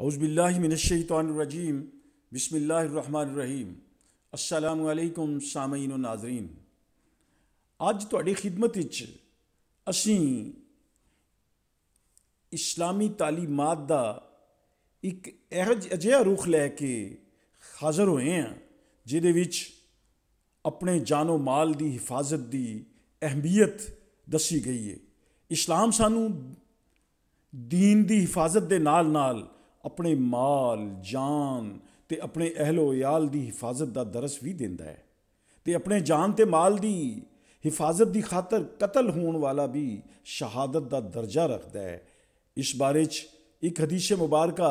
औज़ुबिल्लाहि मिनश्शैतानिर्रजीम बिस्मिल्लाहिर्रहमानिर्रहीम। अस्सलामु अलैकुम सामीन व नाज़रीन। अज तुहाडी खिदमत विच असीं इस्लामी तालीमात दा एक अजिहा रुख लैके हाज़र होए हैं जिहदे विच अपने जानो माल की हिफाजत की अहमियत दसी गई है। इस्लाम सानू दीन की हिफाजत के नाल नाल अपने माल जान ते अपने अहलो याल की हिफाजत का दरस भी देंदा है ते अपने जान ते माल की हिफाजत की खातर कतल होने वाला भी शहादत का दर्जा रखता है। इस बारे एक हदीस मुबारक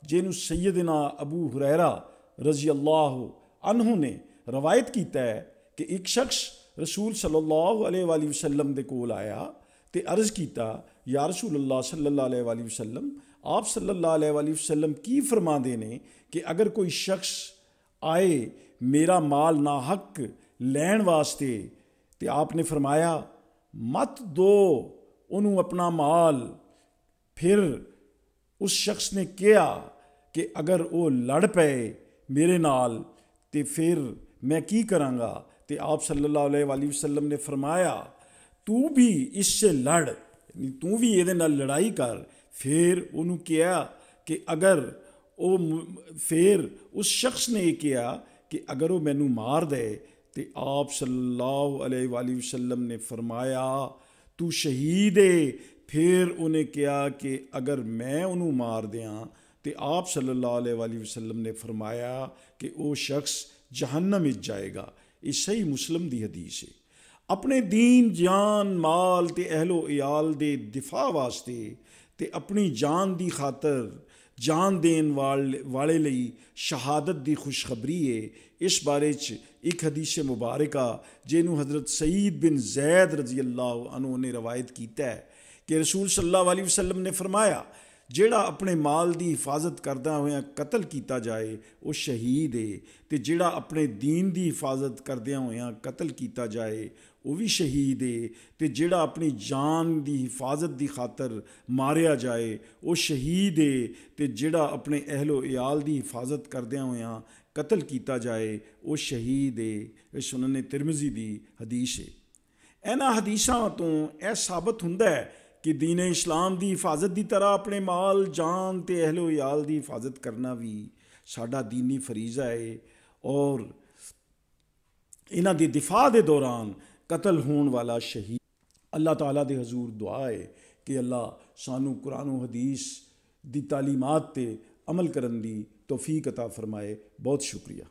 जिन्हों सैयदना अबू हुरैरा रज़ी अल्लाह अन्हु ने रवायत किया है कि एक शख्स रसूल सल्लल्लाहु अलैहि वसल्लम दे कोल आया ते अर्ज़ किया, या रसूल अल्लाह सल्लल्लाहु अलैहि वसल्लम, आप सल्लल्लाहु अलैहि वसल्लम की फरमाते ने कि अगर कोई शख्स आए मेरा माल नाहक लैन वास्ते तो आपने फरमाया मत दो उन्होंने अपना माल। फिर उस शख्स ने कहा कि अगर वो लड़ पे मेरे नाल तो फिर मैं की करांगा। तो आप सल्लल्लाहु अलैहि वसल्लम ने फरमाया तू भी इससे लड़, तू भी ये लड़ाई कर। फिर उन्होंने कहा कि अगर वो, फिर उस शख्स ने कहा कि अगर वो मैनू मार दे तो आप सल्लल्लाहु अलैहि वसल्लम ने फरमाया तू शहीद है। फिर उन्हें कहा कि अगर मैं उन्होंने मार दियाँ तो आप सल्लल्लाहु अलैहि वसल्लम ने फरमाया कि वो शख्स जहन्नम में जाएगा। ये सही मुस्लिम की हदीस है। अपने दीन जान माल ते अहलो इयाल दे दिफा वास्ते ते अपनी जान की खातर जान देन वाले लई शहादत की खुशखबरी है। इस बारे एक हदीस मुबारक जिन्हों हज़रत सईद बिन जैद रज़ी अल्लाह अन्हु ने रवायत किया है कि रसूल सल्लल्लाहु अलैहि वसल्लम ने फरमाया जिहड़ा अपने माल की हिफाजत करदा होया कतल किया जाए वो शहीद है, तो जिहड़ा अपने दीन की हिफाजत करदियां होया कतल किया जाए वो भी शहीद है, तो जिहड़ा अपनी जान की हिफाजत की खातर मारिया जाए वो शहीद है, तो जिहड़ा अपने अहलो इयाल की हिफाजत करदियां होया कतल किया जाए वो शहीद है। ये सुनन तिरमिज़ी की हदीस है। इन्हां हदीसां तो यह साबित हुंदा है कि दीन इस्लाम की हिफाजत की तरह अपने माल जान ते अहलो याल की हिफाजत करना भी साडा दीनी फरीज़ा है। और इन्हां दी दिफा के दौरान कतल होने वाला शहीद अल्लाह ताला दे हजूर दुआ है कि अल्लाह सानू कुरान व हदीस दी तालीमात ते अमल करन दी तौफीक अता फरमाए। बहुत शुक्रिया।